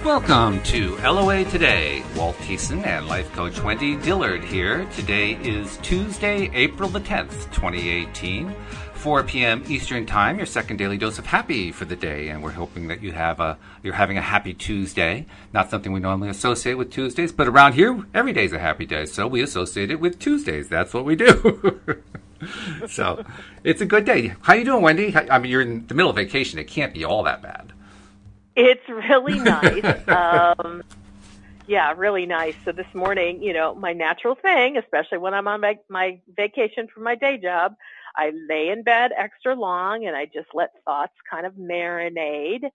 Welcome to LOA Today. Walt Thiessen and life coach Wendy Dillard here. Today is Tuesday, April the 10th, 2018, 4 p.m. Eastern Time, your second daily dose of happy for the day. And we're hoping that you're having a happy Tuesday. Not something we normally associate with Tuesdays, but around here, every day's a happy day. So we associate it with Tuesdays. That's what we do. So it's a good day. How you doing, Wendy? I mean, you're in the middle of vacation. It can't be all that bad. It's really nice. Yeah, really nice. So this morning, my natural thing, especially when I'm on my vacation from my day job, I lay in bed extra long and I just let thoughts kind of marinate.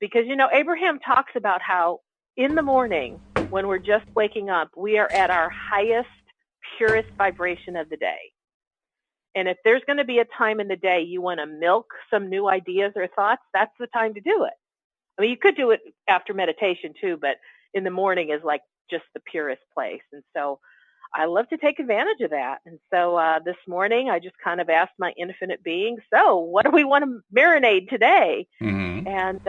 Because, Abraham talks about how in the morning, when we're just waking up, we are at our highest, purest vibration of the day. And if there's going to be a time in the day you want to milk some new ideas or thoughts, that's the time to do it. I mean, you could do it after meditation too, but in the morning is like just the purest place. And so I love to take advantage of that. And so this morning I just kind of asked my infinite being, so what do we want to marinate today? Mm-hmm. And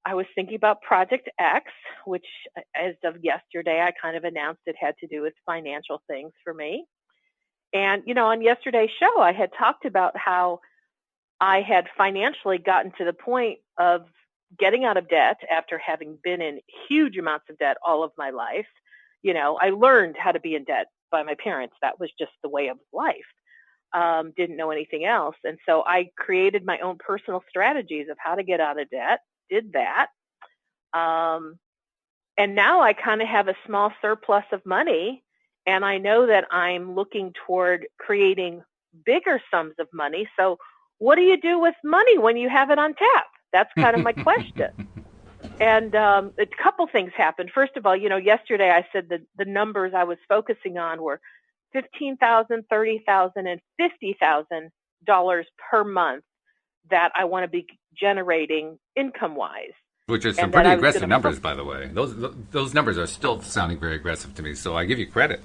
I was thinking about Project X, which as of yesterday, I kind of announced it had to do with financial things for me. And, on yesterday's show, I had talked about how I had financially gotten to the point of getting out of debt after having been in huge amounts of debt all of my life. I learned how to be in debt by my parents. That was just the way of life. Didn't know anything else. And so I created my own personal strategies of how to get out of debt, did that. And now I kind of have a small surplus of money, and I know that I'm looking toward creating bigger sums of money. So what do you do with money when you have it on tap? That's kind of my question. And a couple things happened. First of all, yesterday I said that the numbers I was focusing on were $15,000, $30,000, and $50,000 per month that I want to be generating income-wise. Which are some pretty aggressive numbers, by the way. Those numbers are still sounding very aggressive to me, so I give you credit.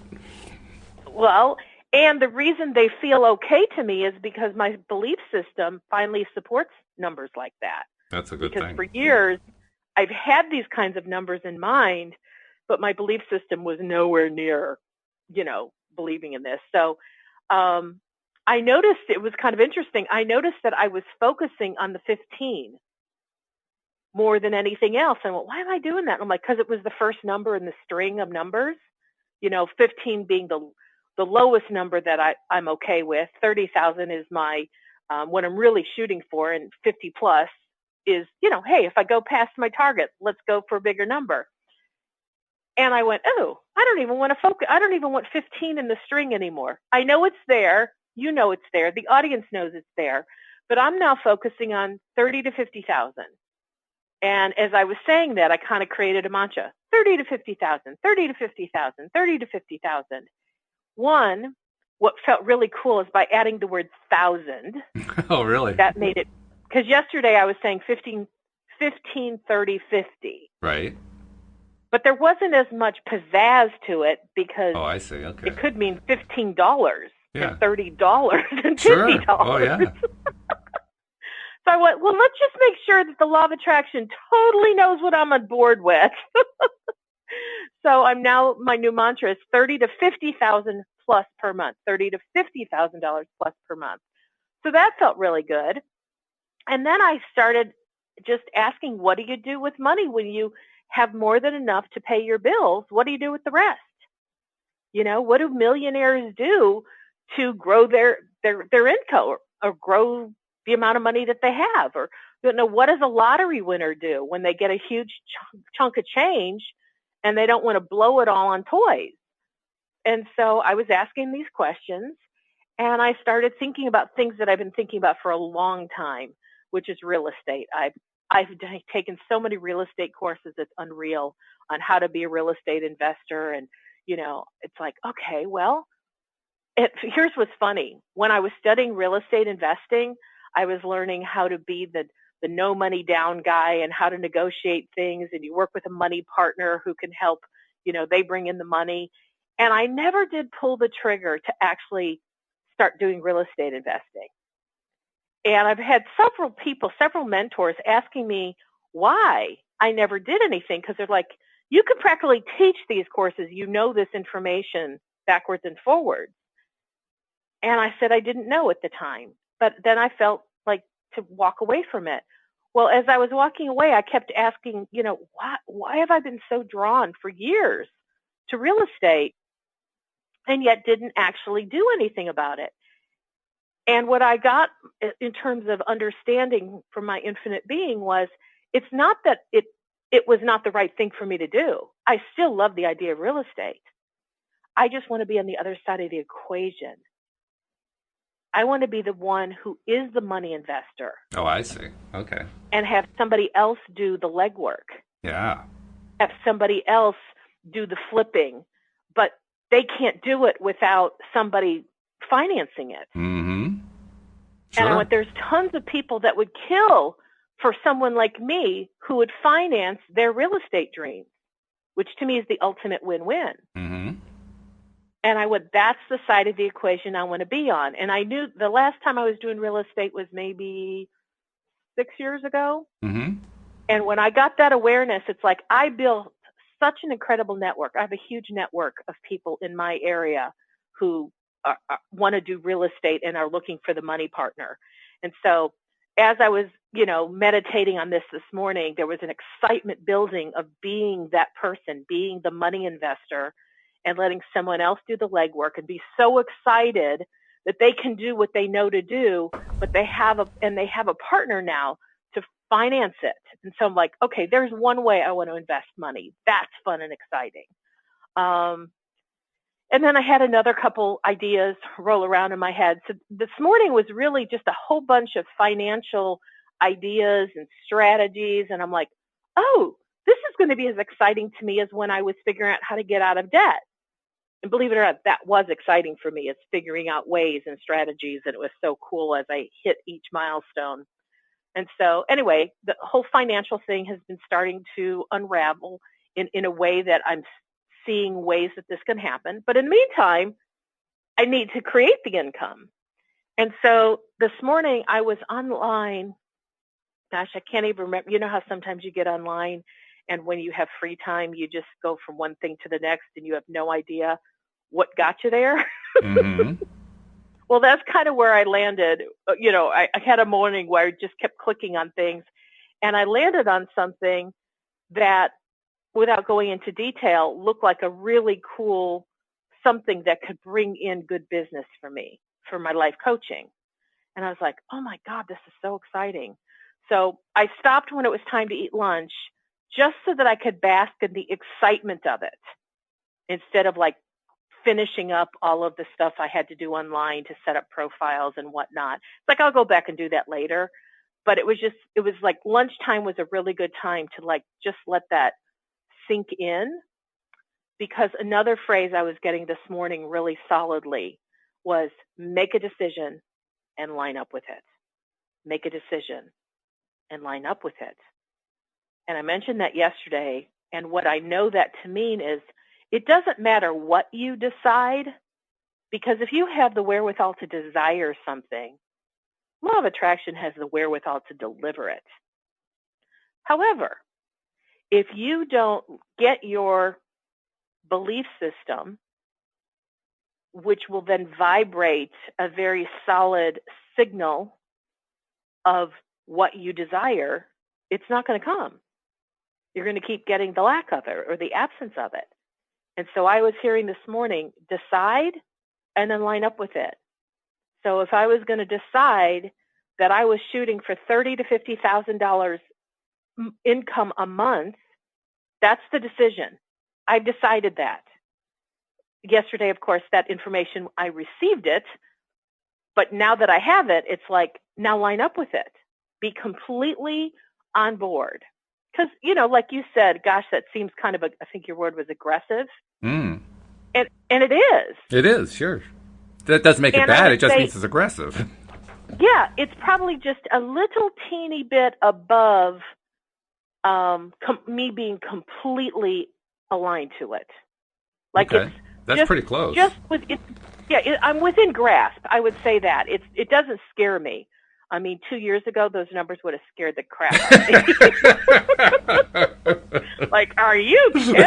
Well, and the reason they feel okay to me is because my belief system finally supports numbers like that. That's a good thing. Because for years, I've had these kinds of numbers in mind, but my belief system was nowhere near, believing in this. So I noticed it was kind of interesting. I noticed that I was focusing on the 15 more than anything else. And I went, why am I doing that? And I'm like, because it was the first number in the string of numbers, 15 being the lowest number that I'm okay with. 30,000 is my what I'm really shooting for, and 50 plus is, hey, if I go past my target, let's go for a bigger number. And I went, oh, I don't even want to focus. I don't even want 15 in the string anymore. I know it's there. It's there. The audience knows it's there. But I'm now focusing on 30 to 50,000. And as I was saying that, I kind of created a mantra, 30 to 50,000, 30 to 50,000, 30 to 50,000. One, what felt really cool is by adding the word thousand. Oh, really? That made it, because yesterday I was saying 15, 30, 50. Right. But there wasn't as much pizzazz to it because I see. Okay. It could mean $15 and $30 and $50. Sure. Oh, yeah. So I went, well, let's just make sure that the law of attraction totally knows what I'm on board with. So my new mantra is 30 to 50,000 plus per month, $30 to $50,000 plus per month. So that felt really good. And then I started just asking, what do you do with money when you have more than enough to pay your bills? What do you do with the rest? What do millionaires do to grow their income or grow the amount of money that they have? Or, what does a lottery winner do when they get a huge chunk of change and they don't want to blow it all on toys? And so I was asking these questions, and I started thinking about things that I've been thinking about for a long time, which is real estate. I've taken so many real estate courses, it's unreal, on how to be a real estate investor. And, it's like, okay, well, here's what's funny. When I was studying real estate investing, I was learning how to be the no money down guy and how to negotiate things. And you work with a money partner who can help, they bring in the money. And I never did pull the trigger to actually start doing real estate investing. And I've had several mentors asking me why I never did anything because they're like, you could practically teach these courses. You know this information backwards and forwards. And I said I didn't know at the time. But then I felt like to walk away from it. Well, as I was walking away, I kept asking, why have I been so drawn for years to real estate and yet didn't actually do anything about it? And what I got in terms of understanding from my infinite being was, it's not that it was not the right thing for me to do. I still love the idea of real estate. I just want to be on the other side of the equation. I want to be the one who is the money investor. Oh, I see. Okay. And have somebody else do the legwork. Yeah. Have somebody else do the flipping, but they can't do it without somebody financing it. Mm-hmm. Sure. And there's tons of people that would kill for someone like me who would finance their real estate dreams, which to me is the ultimate win-win. Mm-hmm. And that's the side of the equation I want to be on. And I knew the last time I was doing real estate was maybe 6 years ago. Mm-hmm. And when I got that awareness, it's like I built such an incredible network. I have a huge network of people in my area who want to do real estate and are looking for the money partner. And so as I was, meditating on this morning, there was an excitement building of being that person, being the money investor, and letting someone else do the legwork and be so excited that they can do what they know to do, but they have a partner now to finance it. And so I'm like, okay, there's one way I want to invest money. That's fun and exciting. And then I had another couple ideas roll around in my head. So this morning was really just a whole bunch of financial ideas and strategies. And I'm like, oh, this is going to be as exciting to me as when I was figuring out how to get out of debt. And believe it or not, that was exciting for me. It's figuring out ways and strategies. And it was so cool as I hit each milestone. And so anyway, the whole financial thing has been starting to unravel in a way that I'm seeing ways that this can happen. But in the meantime, I need to create the income. And so this morning I was online. Gosh, I can't even remember. You know how sometimes you get online and when you have free time, you just go from one thing to the next and you have no idea what got you there? Mm-hmm. Well, that's kind of where I landed. I had a morning where I just kept clicking on things and I landed on something that, without going into detail, looked like a really cool something that could bring in good business for me, for my life coaching. And I was like, oh my God, this is so exciting. So I stopped when it was time to eat lunch just so that I could bask in the excitement of it instead of like finishing up all of the stuff I had to do online to set up profiles and whatnot. It's like, I'll go back and do that later. But it was like lunchtime was a really good time to like just let that sink in, because another phrase I was getting this morning really solidly was make a decision and line up with it. Make a decision and line up with it. And I mentioned that yesterday. And what I know that to mean is it doesn't matter what you decide, because if you have the wherewithal to desire something, law of attraction has the wherewithal to deliver it. However, if you don't get your belief system, which will then vibrate a very solid signal of what you desire, it's not going to come. You're going to keep getting the lack of it or the absence of it. And so I was hearing this morning, decide and then line up with it. So if I was going to decide that I was shooting for $30,000 to $50,000 income a month, that's the decision. I've decided that. Yesterday, of course, that information, I received it, but now that I have it, it's like, now line up with it. Be completely on board. Because, like you said, gosh, that seems kind of, I think your word was aggressive. Mm. And it is. It is, sure. That doesn't make it bad. It just means it's aggressive. Yeah, it's probably just a little teeny bit above me being completely aligned to it. Like okay. It's that's just, pretty close. I'm within grasp. I would say that. It doesn't scare me. I mean, 2 years ago, those numbers would have scared the crap out of me. like, are you kidding?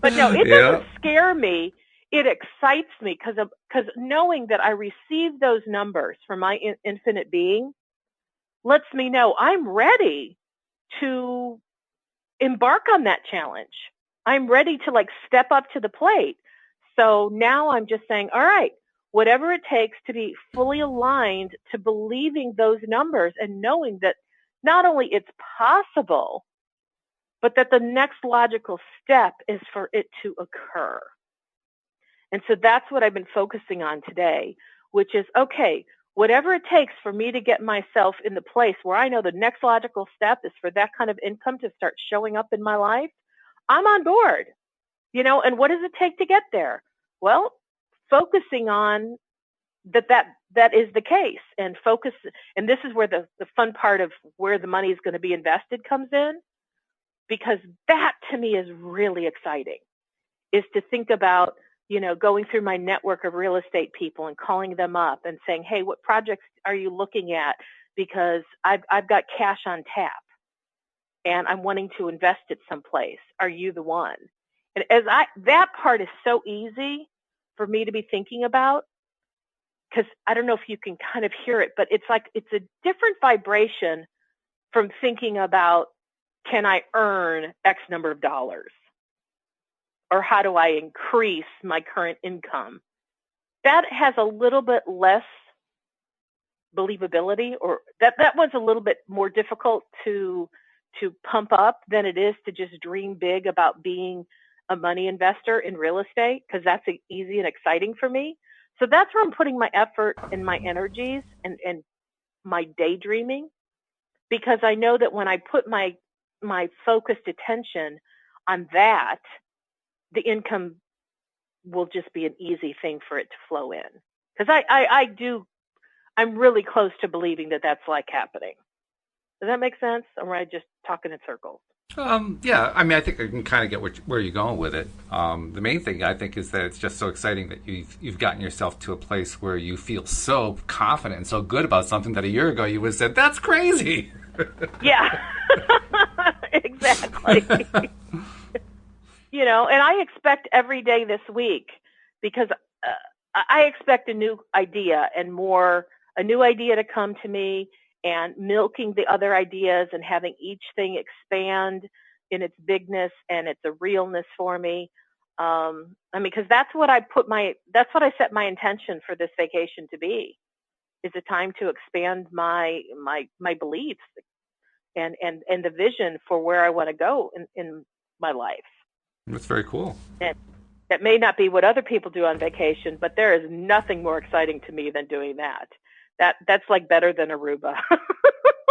But no, it doesn't scare me. It excites me because knowing that I received those numbers from my infinite being lets me know I'm ready to embark on that challenge. I'm ready to like step up to the plate. So now I'm just saying, all right, whatever it takes to be fully aligned to believing those numbers and knowing that not only it's possible, but that the next logical step is for it to occur. And so that's what I've been focusing on today, which is, okay, whatever it takes for me to get myself in the place where I know the next logical step is for that kind of income to start showing up in my life, I'm on board, and what does it take to get there? Well, focusing on that is the case and focus. And this is where the fun part of where the money is going to be invested comes in, because that to me is really exciting, is to think about, going through my network of real estate people and calling them up and saying, hey, what projects are you looking at? Because I've got cash on tap and I'm wanting to invest it someplace. Are you the one? And that part is so easy for me to be thinking about, because I don't know if you can kind of hear it, but it's a different vibration from thinking about, can I earn X number of dollars? Or how do I increase my current income? That has a little bit less believability, or that one's a little bit more difficult to pump up than it is to just dream big about being a money investor in real estate, because that's easy and exciting for me. So that's where I'm putting my effort and my energies and my daydreaming, because I know that when I put my focused attention on that, the income will just be an easy thing for it to flow in. Because I'm really close to believing that that's like happening. Does that make sense? Or am I just talking in circles? Yeah, I mean, I think I can kind of get where you're going with it. The main thing I think is that it's just so exciting that you've gotten yourself to a place where you feel so confident and so good about something that a year ago you would have said, that's crazy. Yeah, exactly. And I expect every day this week, because I expect a new idea to come to me, and milking the other ideas and having each thing expand in its bigness and its a realness for me. Because that's what I set my intention for this vacation to be, is a time to expand my beliefs and the vision for where I want to go in my life. That's very cool. And that may not be what other people do on vacation, but there is nothing more exciting to me than doing that. That's like better than Aruba.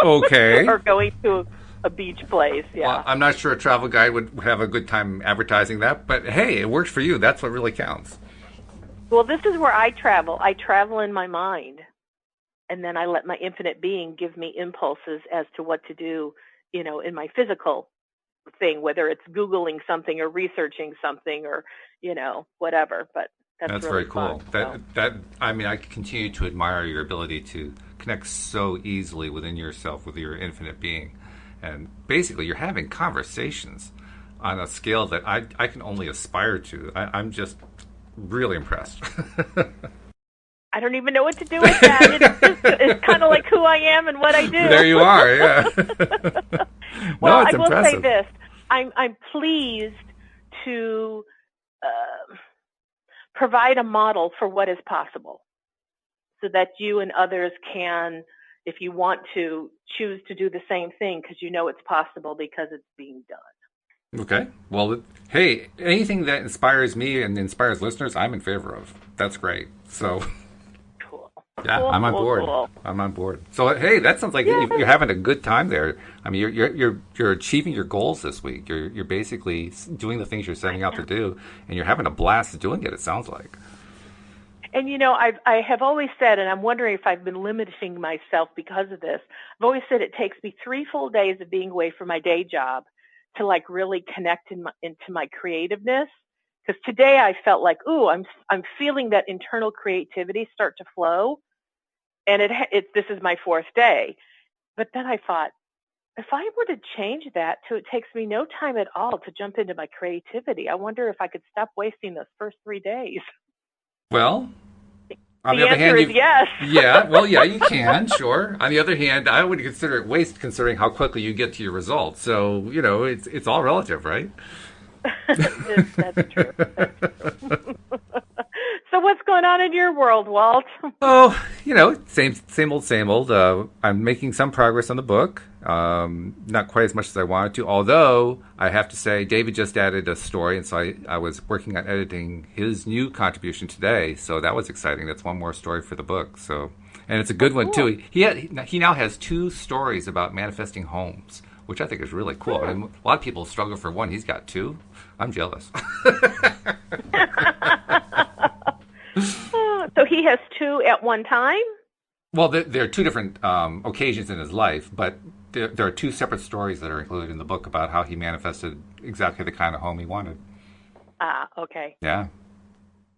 Okay. Or going to a beach place. Yeah. Well, I'm not sure a travel guide would have a good time advertising that, but hey, it works for you. That's what really counts. Well, this is where I travel. I travel in my mind, and then I let my infinite being give me impulses as to what to do, in my physical thing, whether it's Googling something or researching something or, whatever. But that's really very cool. Fun, I continue to admire your ability to connect so easily within yourself with your infinite being. And basically, you're having conversations on a scale that I can only aspire to. I'm just really impressed. I don't even know what to do with that. It's kind of like who I am and what I do. There you are, yeah. Well, it's I will impressive. say this. I'm pleased to provide a model for what is possible, so that you and others can, if you want to, choose to do the same thing, because it's possible because it's being done. Okay. Well, hey, anything that inspires me and inspires listeners, I'm in favor of. That's great. So, cool. Yeah, cool, I'm on board. Cool. I'm on board. So, hey, that sounds like you're having a good time there. I mean, you're achieving your goals this week. You're basically doing the things you're setting out to do, and you're having a blast doing it. It sounds like. And I have always said, and I'm wondering if I've been limiting myself because of this. I've always said it takes me 3 full days of being away from my day job to like really connect into my creativeness. Because today I felt like, I'm feeling that internal creativity start to flow, and this is my 4th day. But then I thought, if I were to change that to it takes me no time at all to jump into my creativity, I wonder if I could stop wasting those first 3 days. Well, on the The other answer hand, is yes. yeah, you can, sure. On the other hand, I wouldn't consider it waste considering how quickly you get to your results. So, it's all relative, right? That's true. That's true. So what's going on in your world, Walt? Oh, same old, same old. I'm making some progress on the book. Not quite as much as I wanted to, although I have to say David just added a story, and so I was working on editing his new contribution today, so that was exciting. That's one more story for the book. So, and it's a good one, Cool. too. He now has 2 stories about manifesting homes, which I think is really cool. I mean, a lot of people struggle for one. He's got 2. I'm jealous. So he has 2 at one time? Well, there are 2 different occasions in his life, but there are 2 separate stories that are included in the book about how he manifested exactly the kind of home he wanted. Ah, okay. Yeah,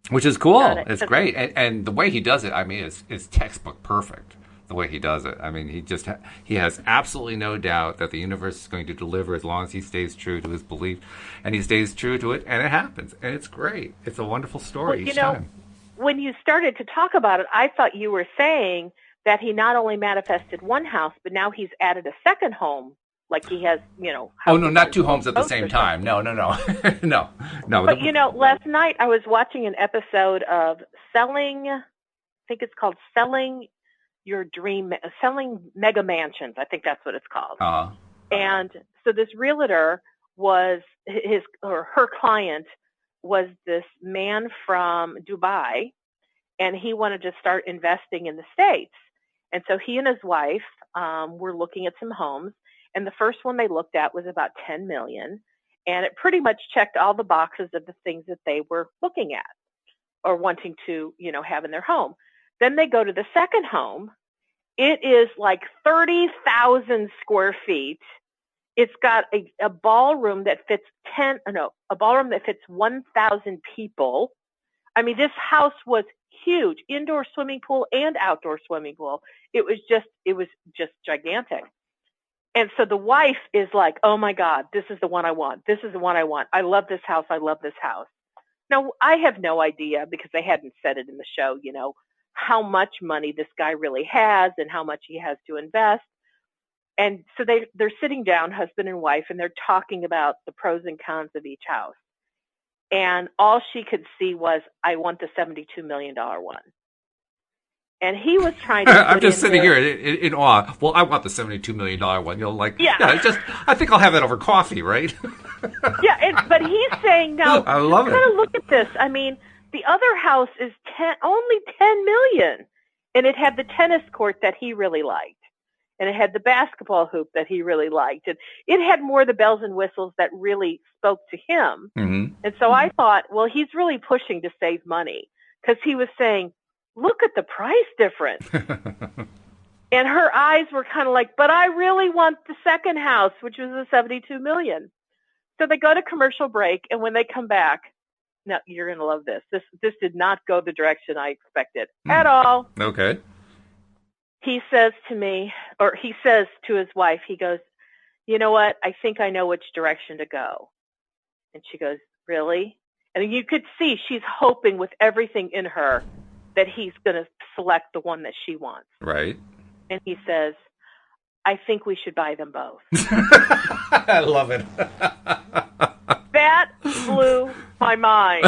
which is cool. Got it. It's great, and the way he does it, I mean, is textbook perfect. The way he does it, I mean, he has absolutely no doubt that the universe is going to deliver as long as he stays true to his belief, and he stays true to it, and it happens, and it's great. It's a wonderful story each time. When you started to talk about it, I thought you were saying that he not only manifested one house, but now he's added a second home. Like he has, Oh no, not 2 homes at the same time. No, no. But last night I was watching an episode of Selling. I think it's called Selling Your Dream, Selling Mega Mansions. I think that's what it's called. And so this realtor was her client was this man from Dubai, and he wanted to start investing in the States. And so he and his wife were looking at some homes, and the first one they looked at was about $10 million, and it pretty much checked all the boxes of the things that they were looking at or wanting to, have in their home. Then they go to the second home. It is like 30,000 square feet. It's got a ballroom that fits 1,000 people. I mean, this house was huge, indoor swimming pool and outdoor swimming pool. It was just gigantic. And so the wife is like, oh my God, this is the one I want. This is the one I want. I love this house. I love this house. Now, I have no idea because they hadn't said it in the show, how much money this guy really has and how much he has to invest. And so they're sitting down, husband and wife, and they're talking about the pros and cons of each house. And all she could see was, I want the $72 million one. And he was trying to I'm just sitting here in awe. Well, I want the $72 million one. I think I'll have that over coffee, right? Yeah, but he's saying, now, I love it. Kind of look at this. I mean, the other house is only $10 million. And it had the tennis court that he really liked. And it had the basketball hoop that he really liked. And it had more of the bells and whistles that really spoke to him. Mm-hmm. And so I thought, well, he's really pushing to save money because he was saying, look at the price difference. And her eyes were kind of like, but I really want the second house, which was the $72 million. So they go to commercial break. And when they come back, now you're going to love this. This did not go the direction I expected at all. Okay. He says to me, or he says to his wife, he goes, you know what? I think I know which direction to go. And she goes, really? And you could see she's hoping with everything in her that he's going to select the one that she wants. Right. And he says, I think we should buy them both. I love it. That blew my mind.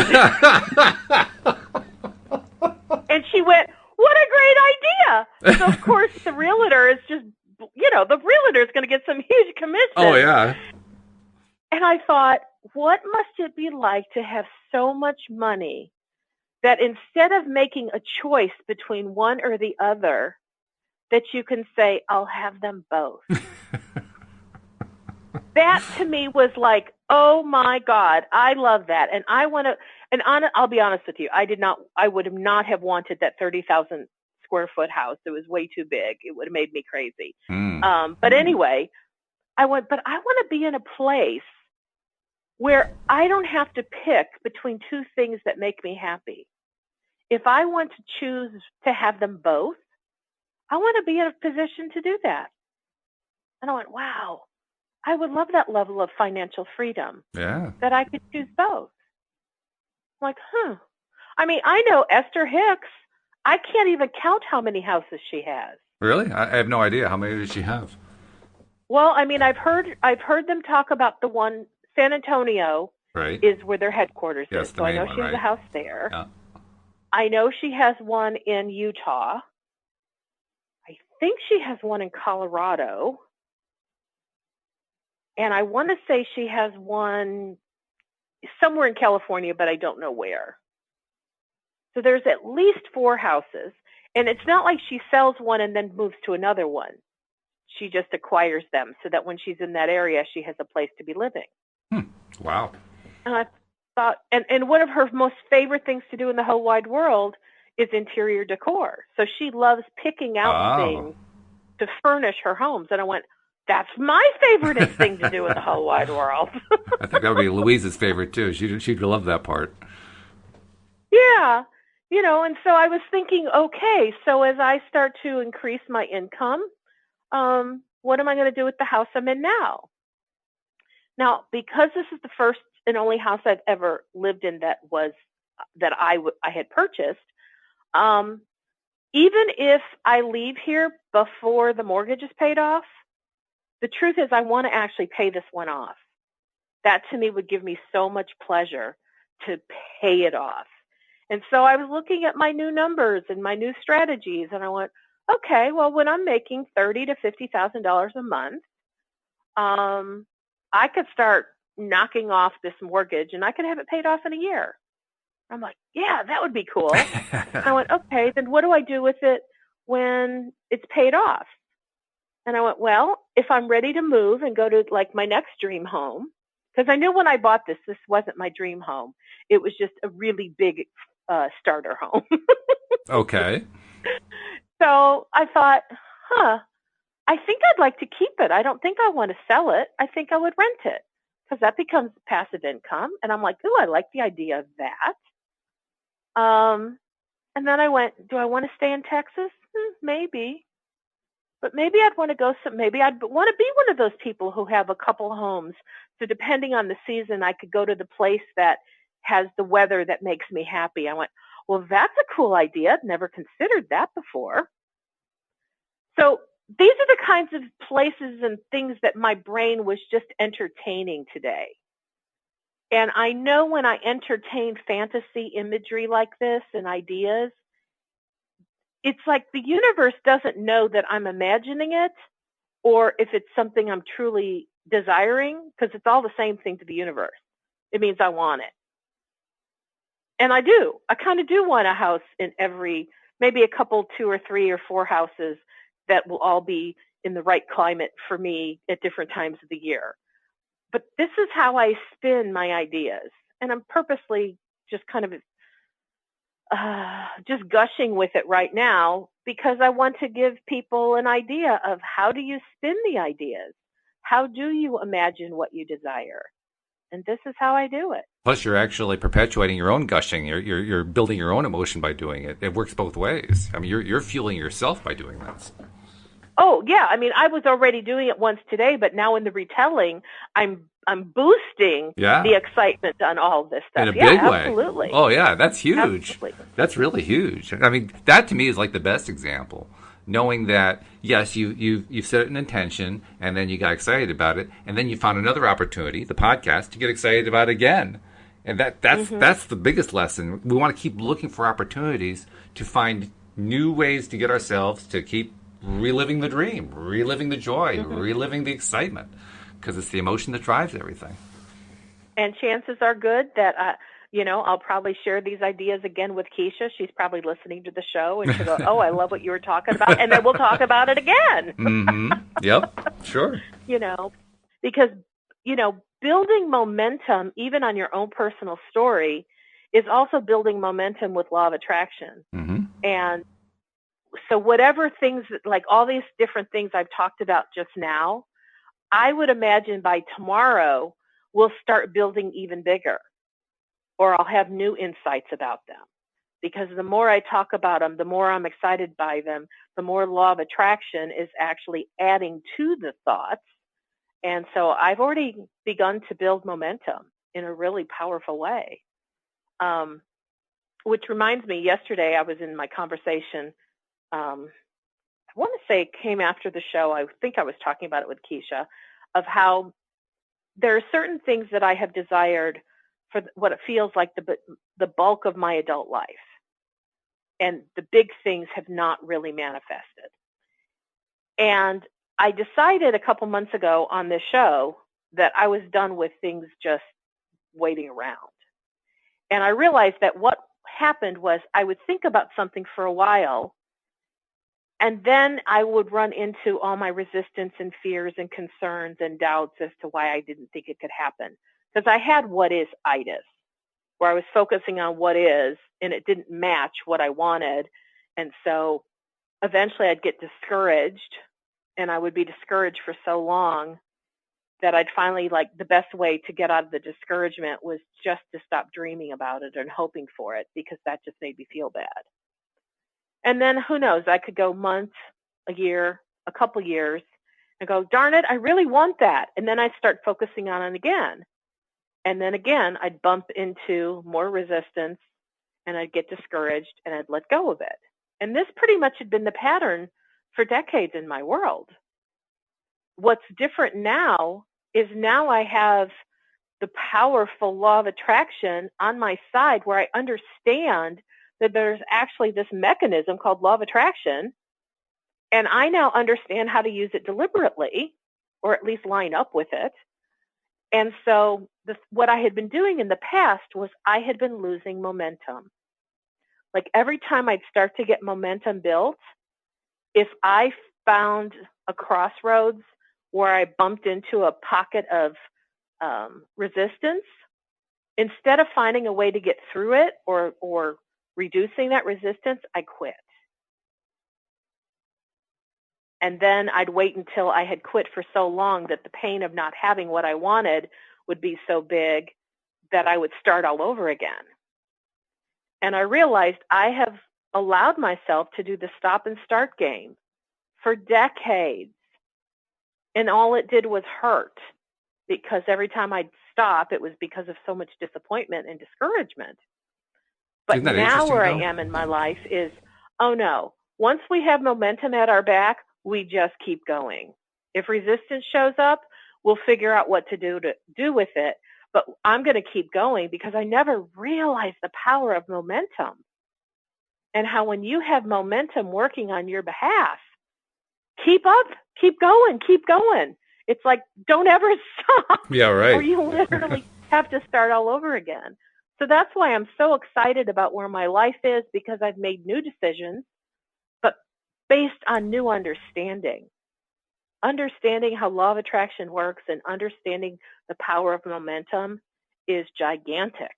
And she went, what a great idea. So, of course, the realtor is just, the realtor is going to get some huge commission. Oh, yeah. And I thought, what must it be like to have so much money that instead of making a choice between one or the other, that you can say, I'll have them both. That to me was like, oh my God, I love that. And I want to, I'll be honest with you, I would not have wanted that 30,000 square foot house. It was way too big. It would have made me crazy. But anyway, I want to be in a place where I don't have to pick between two things that make me happy. If I want to choose to have them both, I want to be in a position to do that. And I went, wow, I would love that level of financial freedom. Yeah. That I could choose both. I'm like, I mean, I know Esther Hicks. I can't even count how many houses she has. Really? I have no idea. How many does she have? Well, I mean, I've heard them talk about the one. San Antonio Right. is where their headquarters Yes, is, the so I main know one, she has a right? house there. Yeah. I know she has one in Utah. I think she has one in Colorado. And I want to say she has one somewhere in California, but I don't know where. So there's at least 4 houses. And it's not like she sells one and then moves to another one. She just acquires them so that when she's in that area, she has a place to be living. Wow. And I thought, and one of her most favorite things to do in the whole wide world is interior decor. So she loves picking out things to furnish her homes. And I went, that's my favorite thing to do in the whole wide world. I think that would be Louise's favorite too. She'd love that part. Yeah. And so I was thinking, okay, so as I start to increase my income, what am I going to do with the house I'm in now? Now, because this is the first and only house I've ever lived in that I had purchased, even if I leave here before the mortgage is paid off, the truth is I want to actually pay this one off. That to me would give me so much pleasure to pay it off. And so I was looking at my new numbers and my new strategies, and I went, okay, well, when I'm making $30,000 to $50,000 a month, I could start knocking off this mortgage, and I could have it paid off in a year. I'm like, yeah, that would be cool. And I went, okay, then what do I do with it when it's paid off? And I went, well, if I'm ready to move and go to like my next dream home, because I knew when I bought this wasn't my dream home. It was just a really big starter home. Okay. So I thought, I think I'd like to keep it. I don't think I want to sell it. I think I would rent it because that becomes passive income. And I'm like, ooh, I like the idea of that. And then I went, do I want to stay in Texas? Maybe. But maybe I'd want to maybe I'd want to be one of those people who have a couple homes. So depending on the season, I could go to the place that has the weather that makes me happy. I went, well, that's a cool idea. I'd never considered that before. So these are the kinds of places and things that my brain was just entertaining today. And I know when I entertain fantasy imagery like this and ideas, it's like the universe doesn't know that I'm imagining it or if it's something I'm truly desiring, because it's all the same thing to the universe. It means I want it. And I do. I kind of do want a house in maybe a couple, 2 or 3 or 4 houses that will all be in the right climate for me at different times of the year. But this is how I spin my ideas. And I'm purposely just kind of just gushing with it right now because I want to give people an idea of how do you spin the ideas? How do you imagine what you desire? And this is how I do it. Plus, you're actually perpetuating your own gushing. You're building your own emotion by doing it. It works both ways. I mean, you're fueling yourself by doing this. Oh yeah, I mean, I was already doing it once today, but now in the retelling, I'm boosting the excitement on all of this stuff. In a big way. Absolutely. Oh yeah, that's huge. Absolutely. That's really huge. I mean, that to me is like the best example. Knowing that yes, you've set an intention, and then you got excited about it, and then you found another opportunity, the podcast, to get excited about it again. And that's the biggest lesson. We want to keep looking for opportunities to find new ways to get ourselves to keep reliving the dream, reliving the joy, reliving the excitement, because it's the emotion that drives everything. And chances are good that I'll probably share these ideas again with Keisha. She's probably listening to the show and she'll go, "Oh, I love what you were talking about," and then we'll talk about it again. Yep. Sure. Because building momentum, even on your own personal story, is also building momentum with law of attraction. And so whatever things, like all these different things I've talked about just now, I would imagine by tomorrow we'll start building even bigger, or I'll have new insights about them. Because the more I talk about them, the more I'm excited by them, the more law of attraction is actually adding to the thoughts. And so I've already begun to build momentum in a really powerful way. Which reminds me, yesterday I was in my conversation. I want to say it came after the show. I think I was talking about it with Keisha, of how there are certain things that I have desired for what it feels like the bulk of my adult life. And the big things have not really manifested. And I decided a couple months ago on this show that I was done with things just waiting around. And I realized that what happened was I would think about something for a while, and then I would run into all my resistance and fears and concerns and doubts as to why I didn't think it could happen. Because I had what is-itis, where I was focusing on what is, and it didn't match what I wanted. And so eventually I'd get discouraged, and I would be discouraged for so long that I'd finally, like, the best way to get out of the discouragement was just to stop dreaming about it and hoping for it, because that just made me feel bad. And then who knows, I could go months, a year, a couple years, and go, darn it, I really want that. And then I'd start focusing on it again. And then again, I'd bump into more resistance, and I'd get discouraged, and I'd let go of it. And this pretty much had been the pattern for decades in my world. What's different now is now I have the powerful law of attraction on my side, where I understand that there's actually this mechanism called law of attraction, and I now understand how to use it deliberately, or at least line up with it. And so what I had been doing in the past was I had been losing momentum. Like, every time I'd start to get momentum built, if I found a crossroads where I bumped into a pocket of resistance, instead of finding a way to get through it or reducing that resistance, I quit. And then I'd wait until I had quit for so long that the pain of not having what I wanted would be so big that I would start all over again. And I realized I have allowed myself to do the stop and start game for decades. And all it did was hurt, because every time I'd stop, it was because of so much disappointment and discouragement. But now where I am in my life is, oh no, once we have momentum at our back, we just keep going. If resistance shows up, we'll figure out what to do with it. But I'm going to keep going, because I never realized the power of momentum, and how when you have momentum working on your behalf, keep up, keep going, keep going. It's like, don't ever stop. Yeah, right. Or you literally have to start all over again. So that's why I'm so excited about where my life is, because I've made new decisions, but based on new understanding. Understanding how law of attraction works and understanding the power of momentum is gigantic.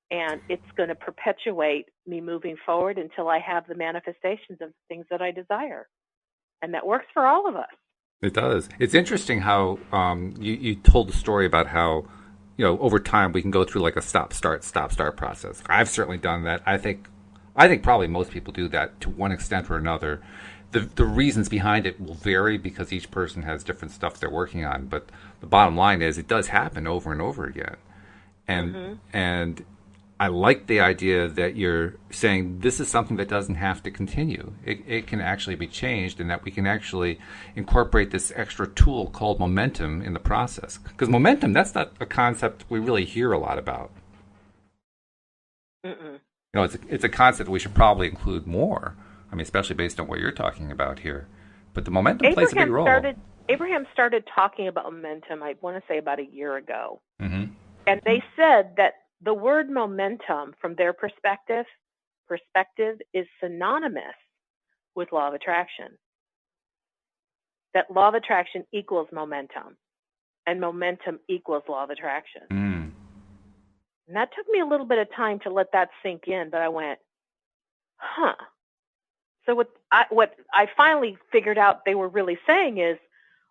And it's going to perpetuate me moving forward until I have the manifestations of things that I desire. And that works for all of us. It does. It's interesting how you told the story about how, over time we can go through like a stop, start process. I've certainly done that. I think probably most people do that to one extent or another. The reasons behind it will vary, because each person has different stuff they're working on. But the bottom line is, it does happen over and over again. And I like the idea that you're saying this is something that doesn't have to continue. It can actually be changed, and that we can actually incorporate this extra tool called momentum in the process. Because momentum, that's not a concept we really hear a lot about. Mm-mm. It's a concept we should probably include more. I mean, especially based on what you're talking about here. But the momentum plays a big role. Abraham started talking about momentum, I want to say, about a year ago. Mm-hmm. And they said that the word momentum, from their perspective, is synonymous with law of attraction. That law of attraction equals momentum, and momentum equals law of attraction. Mm. And that took me a little bit of time to let that sink in, but I went, huh. So what I finally figured out they were really saying is,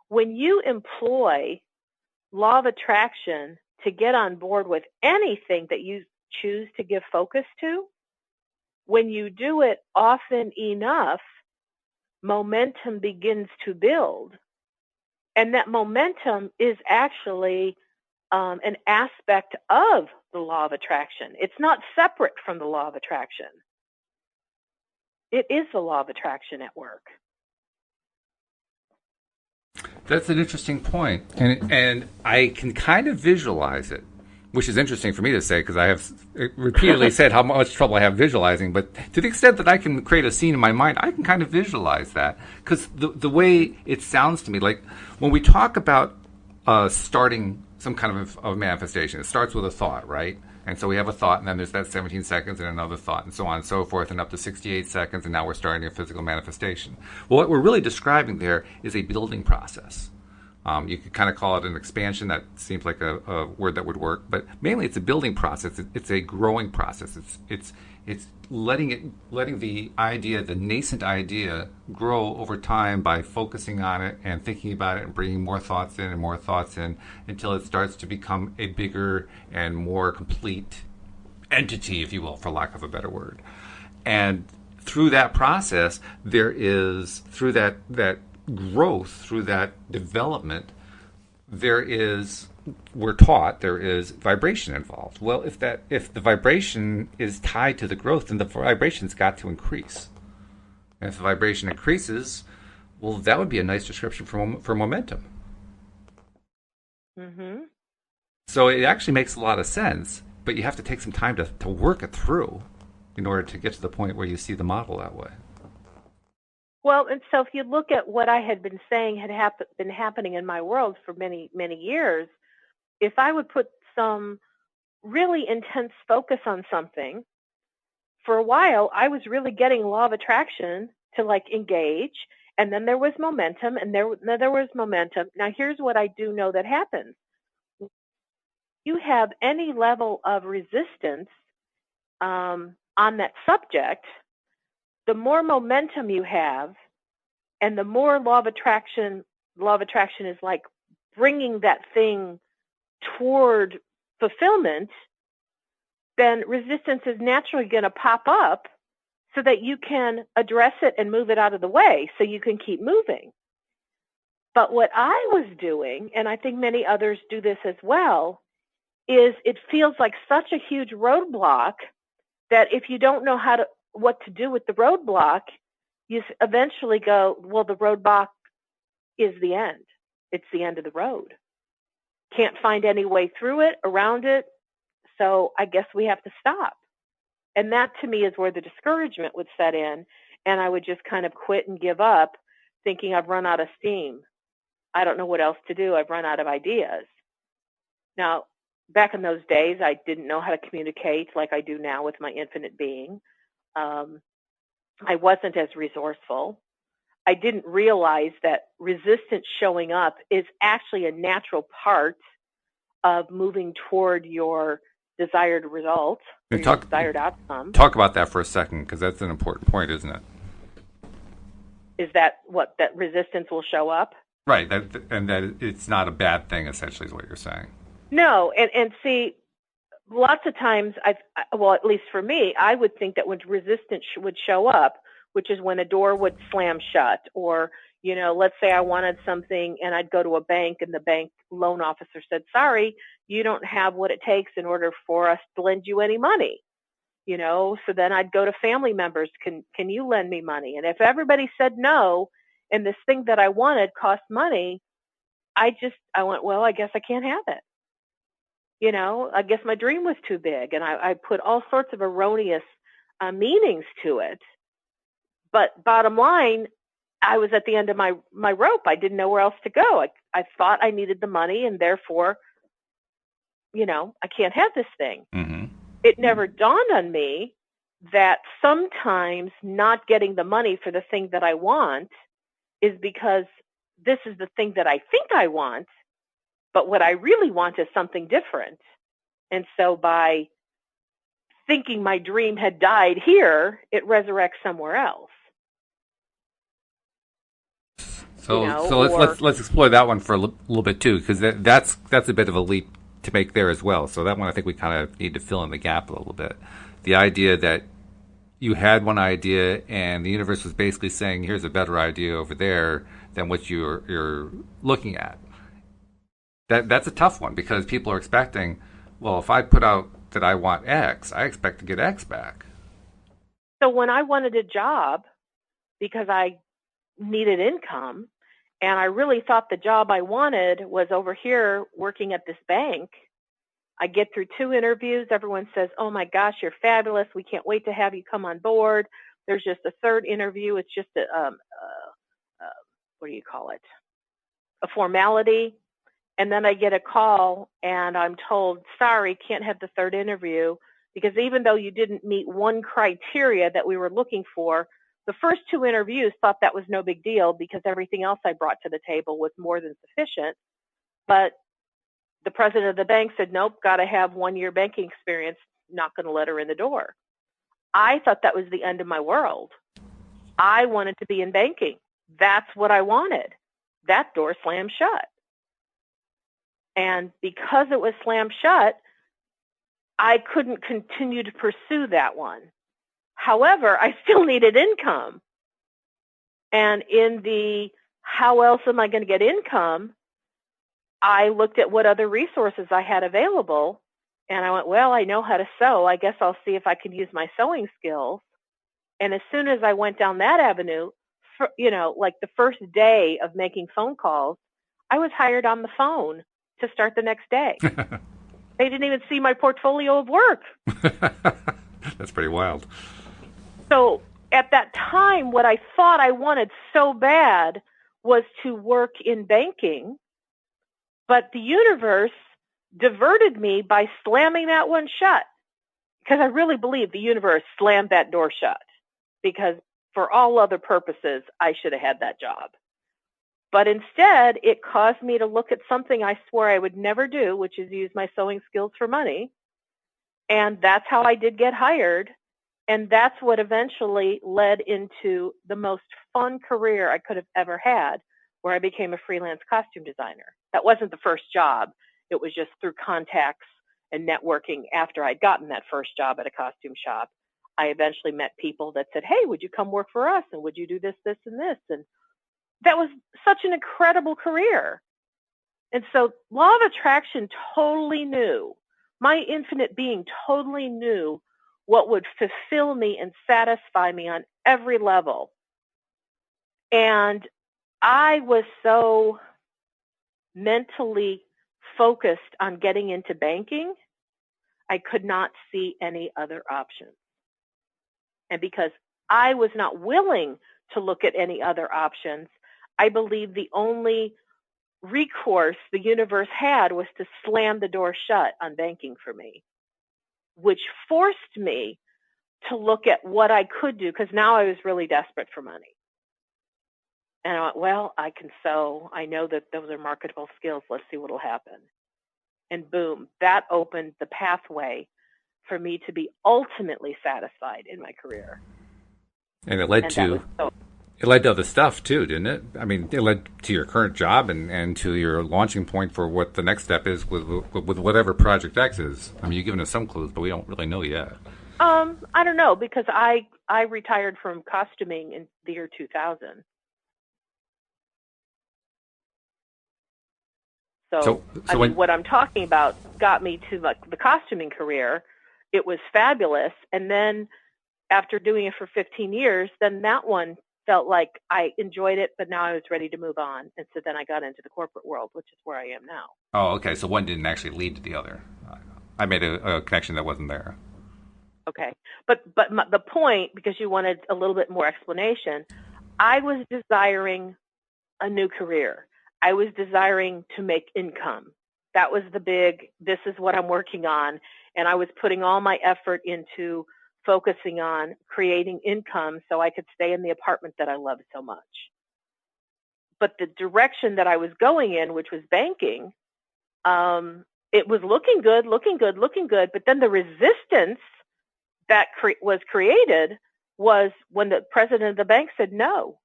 when you employ law of attraction to get on board with anything that you choose to give focus to, when you do it often enough, momentum begins to build. And that momentum is actually an aspect of the law of attraction. It's not separate from the law of attraction. It is the law of attraction at work. That's an interesting point, and I can kind of visualize it, which is interesting for me to say because I have repeatedly said how much trouble I have visualizing. But to the extent that I can create a scene in my mind, I can kind of visualize that because the way it sounds to me, like when we talk about starting some kind of manifestation, it starts with a thought, right? And so we have a thought, and then there's that 17 seconds and another thought, and so on and so forth, and up to 68 seconds, and now we're starting a physical manifestation. Well, what we're really describing there is a building process. You could kind of call it an expansion. That seems like a word that would work, but mainly it's a building process. It's a growing process. It's letting the idea, the nascent idea, grow over time by focusing on it and thinking about it and bringing more thoughts in and more thoughts in until it starts to become a bigger and more complete entity, if you will, for lack of a better word. And through that process, there is, through that growth, through that development, we're taught there is vibration involved. Well, if the vibration is tied to the growth, then the vibration's got to increase. And if the vibration increases, well, that would be a nice description for momentum. Mm-hmm. So it actually makes a lot of sense, but you have to take some time to work it through in order to get to the point where you see the model that way. Well, and so if you look at what I had been saying had been happening in my world for many, many years, if I would put some really intense focus on something, for a while, I was really getting law of attraction to like engage, and then there was momentum, and there was momentum. Now, here's what I do know that happens. You have any level of resistance on that subject, the more momentum you have, and the more law of attraction is like bringing that thing toward fulfillment, then resistance is naturally going to pop up so that you can address it and move it out of the way so you can keep moving. But what I was doing, and I think many others do this as well, is it feels like such a huge roadblock that if you don't know what to do with the roadblock, you eventually go, well, the roadblock is the end. It's the end of the road. Can't find any way through it, around it, so I guess we have to stop. And that, to me, is where the discouragement would set in, and I would just kind of quit and give up, thinking I've run out of steam. I don't know what else to do. I've run out of ideas. Now, back in those days, I didn't know how to communicate like I do now with my infinite being. I wasn't as resourceful. I didn't realize that resistance showing up is actually a natural part of moving toward your desired result, your desired outcome. Talk about that for a second, because that's an important point, isn't it? Is that what, that resistance will show up? Right, and that it's not a bad thing, essentially, is what you're saying. No, and see, lots of times, well, at least for me, I would think that when resistance would show up, which is when a door would slam shut, or, you know, let's say I wanted something and I'd go to a bank and the bank loan officer said, sorry, you don't have what it takes in order for us to lend you any money. You know, so then I'd go to family members, can you lend me money? And if everybody said no, and this thing that I wanted cost money, I went, well, I guess I can't have it. You know, I guess my dream was too big, and I put all sorts of erroneous meanings to it. But bottom line, I was at the end of my rope. I didn't know where else to go. I thought I needed the money, and therefore, you know, I can't have this thing. Mm-hmm. It never dawned on me that sometimes not getting the money for the thing that I want is because this is the thing that I think I want, but what I really want is something different. And so by thinking my dream had died here, it resurrects somewhere else. So, you know, so let's explore that one for a little bit too, because that's a bit of a leap to make there as well. So that one I think we kind of need to fill in the gap a little bit. The idea that you had one idea and the universe was basically saying, here's a better idea over there than what you're looking at. That's a tough one because people are expecting, well, if I put out that I want X, I expect to get X back. So when I wanted a job because I needed income, and I really thought the job I wanted was over here working at this bank, I get through 2 interviews. Everyone says, oh my gosh, you're fabulous. We can't wait to have you come on board. There's just a 3rd interview. It's just what do you call it? A formality. And then I get a call and I'm told, sorry, can't have the 3rd interview because even though you didn't meet one criteria that we were looking for, the first 2 interviews thought that was no big deal because everything else I brought to the table was more than sufficient. But the president of the bank said, nope, got to have 1 year banking experience, not going to let her in the door. I thought that was the end of my world. I wanted to be in banking. That's what I wanted. That door slammed shut. And because it was slammed shut, I couldn't continue to pursue that one. However, I still needed income. And in the how else am I going to get income, I looked at what other resources I had available. And I went, well, I know how to sew. I guess I'll see if I can use my sewing skills. And as soon as I went down that avenue, like the first day of making phone calls, I was hired on the phone to start the next day. They didn't even see my portfolio of work. That's pretty wild. So at that time, what I thought I wanted so bad was to work in banking, but the universe diverted me by slamming that one shut because I really believe the universe slammed that door shut because for all other purposes, I should have had that job. But instead, it caused me to look at something I swore I would never do, which is use my sewing skills for money. And that's how I did get hired. And that's what eventually led into the most fun career I could have ever had, where I became a freelance costume designer. That wasn't the first job. It was just through contacts and networking after I'd gotten that first job at a costume shop. I eventually met people that said, hey, would you come work for us? And would you do this, this, and this? And that was such an incredible career. And so law of attraction totally knew, my infinite being totally knew what would fulfill me and satisfy me on every level. And I was so mentally focused on getting into banking, I could not see any other options. And because I was not willing to look at any other options, I believe the only recourse the universe had was to slam the door shut on banking for me, which forced me to look at what I could do because now I was really desperate for money. And I went, well, I can sew. I know that those are marketable skills. Let's see what will happen. And boom, that opened the pathway for me to be ultimately satisfied in my career. And it led to other stuff too, didn't it? I mean, it led to your current job and to your launching point for what the next step is with whatever Project X is. I mean, you've given us some clues, but we don't really know yet. I don't know because I retired from costuming in the year 2000. So what I'm talking about got me to the costuming career. It was fabulous. And then after doing it for 15 years, then that one felt like I enjoyed it, but now I was ready to move on. And so then I got into the corporate world, which is where I am now. Oh, okay. So one didn't actually lead to the other. I made a connection that wasn't there. Okay. But the point, because you wanted a little bit more explanation, I was desiring a new career. I was desiring to make income. That was the big, this is what I'm working on. And I was putting all my effort into focusing on creating income so I could stay in the apartment that I loved so much. But the direction that I was going in, which was banking, it was looking good. But then the resistance that was created was when the president of the bank said, no,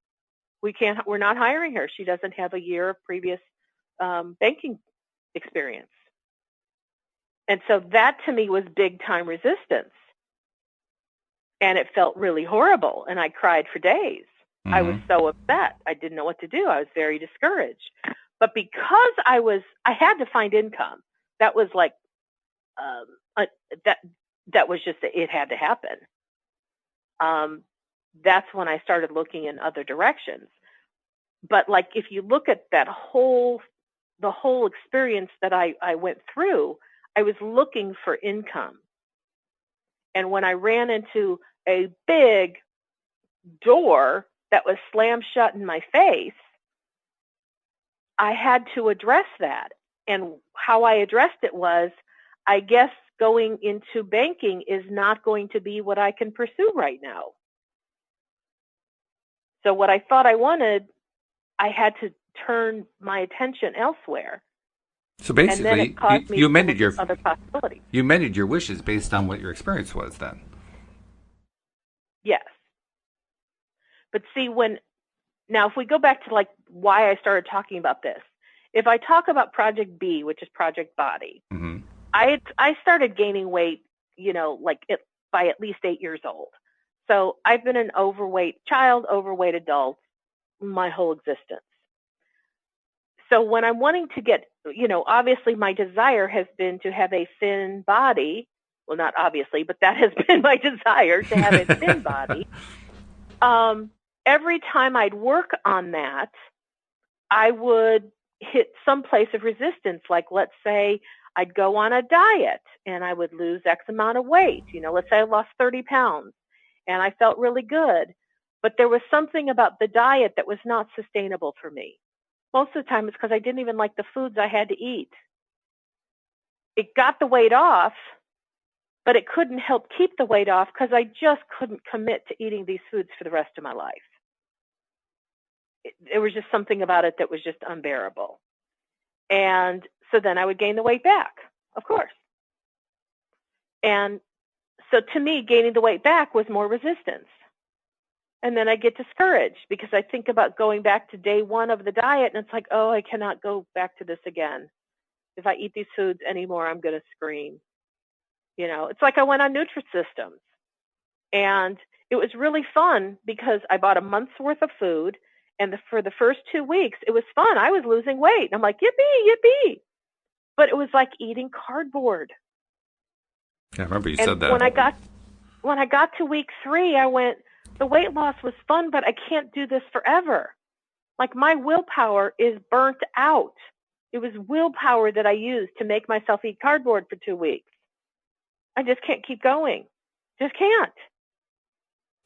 we're not hiring her. She doesn't have a year of previous banking experience. And so that to me was big time resistance. And it felt really horrible. And I cried for days. I was so upset. I didn't know what to do. I was very discouraged. But because I had to find income. That was like, that was just, it had to happen. That's when I started looking in other directions. But like, if you look at the whole experience that I went through, I was looking for income. And when I ran into a big door that was slammed shut in my face, I had to address that. And how I addressed it was, I guess going into banking is not going to be what I can pursue right now. So what I thought I wanted, I had to turn my attention elsewhere. So basically, you amended your other possibilities. You amended your wishes based on what your experience was then. Yes. But see, now if we go back to like why I started talking about this, if I talk about Project B, which is Project Body, I started gaining weight, by at least 8 years old. So I've been an overweight child, overweight adult, my whole existence. So when I'm wanting to get, obviously my desire has been to have a thin body. Well, not obviously, but that has been my desire, to have a thin body. Every time I'd work on that, I would hit some place of resistance. Like, let's say I'd go on a diet and I would lose X amount of weight. Let's say I lost 30 pounds and I felt really good. But there was something about the diet that was not sustainable for me. Most of the time it's because I didn't even like the foods I had to eat. It got the weight off, but it couldn't help keep the weight off because I just couldn't commit to eating these foods for the rest of my life. There was just something about it that was just unbearable. And so then I would gain the weight back, of course. And so to me, gaining the weight back was more resistance. And then I get discouraged because I think about going back to day one of the diet, and it's like, oh, I cannot go back to this again. If I eat these foods anymore, I'm going to scream. It's like I went on Nutrisystems. And it was really fun because I bought a month's worth of food. And for the first 2 weeks, it was fun. I was losing weight. And I'm like, yippee, yippee. But it was like eating cardboard. Yeah, I remember you said that. When I got to week 3, I went, the weight loss was fun, but I can't do this forever. Like, my willpower is burnt out. It was willpower that I used to make myself eat cardboard for 2 weeks. I just can't keep going. Just can't.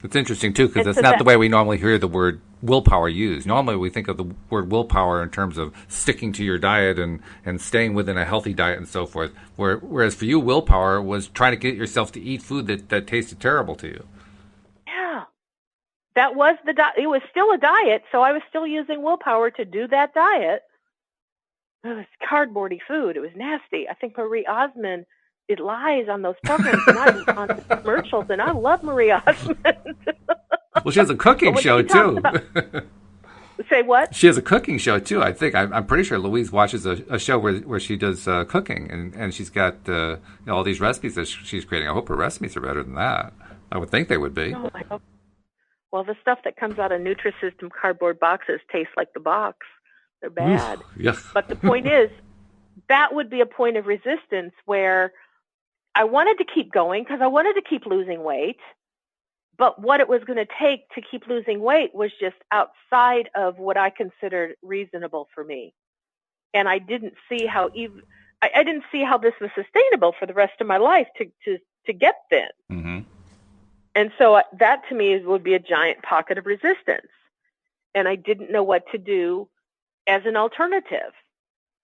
It's interesting, too, because that's not the way we normally hear the word willpower used. Normally we think of the word willpower in terms of sticking to your diet and staying within a healthy diet and so forth. Whereas for you, willpower was trying to get yourself to eat food that tasted terrible to you. Yeah. That was the diet. It was still a diet, so I was still using willpower to do that diet. It was cardboardy food. It was nasty. I think Marie Osmond, it lies on those programs and on the commercials, and I love Marie Osmond. Well, she has a cooking show, too. Say what? She has a cooking show, too, I think. I'm pretty sure Louise watches a show where she does cooking, and she's got all these recipes that she's creating. I hope her recipes are better than that. I would think they would be. Oh, I hope. Well, the stuff that comes out of Nutrisystem cardboard boxes tastes like the box. They're bad. Yes. But the point is, that would be a point of resistance where I wanted to keep going because I wanted to keep losing weight. But what it was going to take to keep losing weight was just outside of what I considered reasonable for me. And I didn't see how I didn't see how this was sustainable for the rest of my life to get thin. Mm-hmm. And so that to me would be a giant pocket of resistance. And I didn't know what to do as an alternative.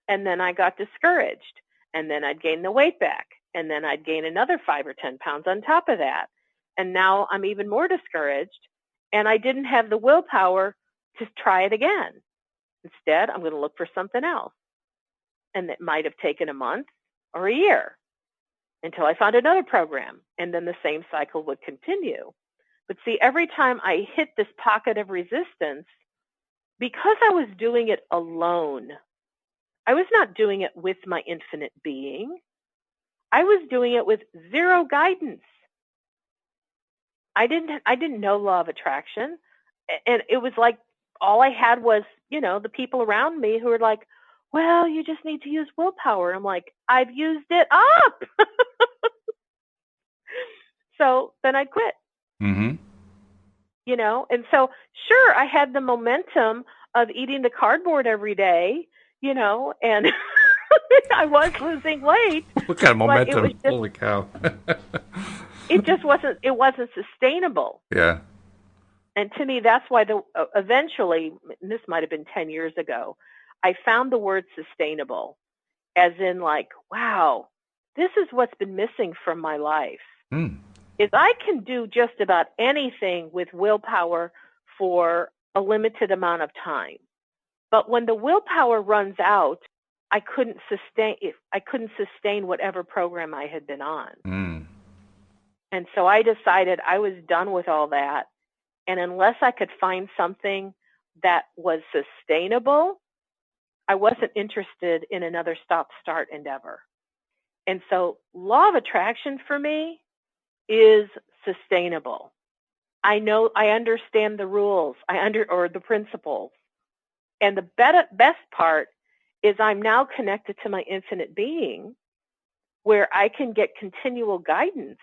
And then I got discouraged. And then I'd gain the weight back. And then I'd gain another 5 or 10 pounds on top of that. And now I'm even more discouraged. And I didn't have the willpower to try it again. Instead, I'm going to look for something else. And it might have taken a month or a year until I found another program. And then the same cycle would continue. But see, every time I hit this pocket of resistance, because I was doing it alone, I was not doing it with my infinite being. I was doing it with zero guidance. I didn't know law of attraction. And it was like all I had was, the people around me who were like, well, you just need to use willpower. I'm like, I've used it up. So then I quit. Mm-hmm. And so sure, I had the momentum of eating the cardboard every day, and I was losing weight. What kind of But it was momentum? just, Holy cow. it wasn't sustainable. Yeah. And to me, that's why eventually, and this might have been 10 years ago, I found the word sustainable, as in like, wow, this is what's been missing from my life. Is I can do just about anything with willpower for a limited amount of time. But when the willpower runs out, I couldn't sustain whatever program I had been on. And so I decided I was done with all that. And unless I could find something that was sustainable, I wasn't interested in another stop-start endeavor. And so law of attraction for me is sustainable. I understand the rules, or the principles. And the best part is I'm now connected to my infinite being, where I can get continual guidance,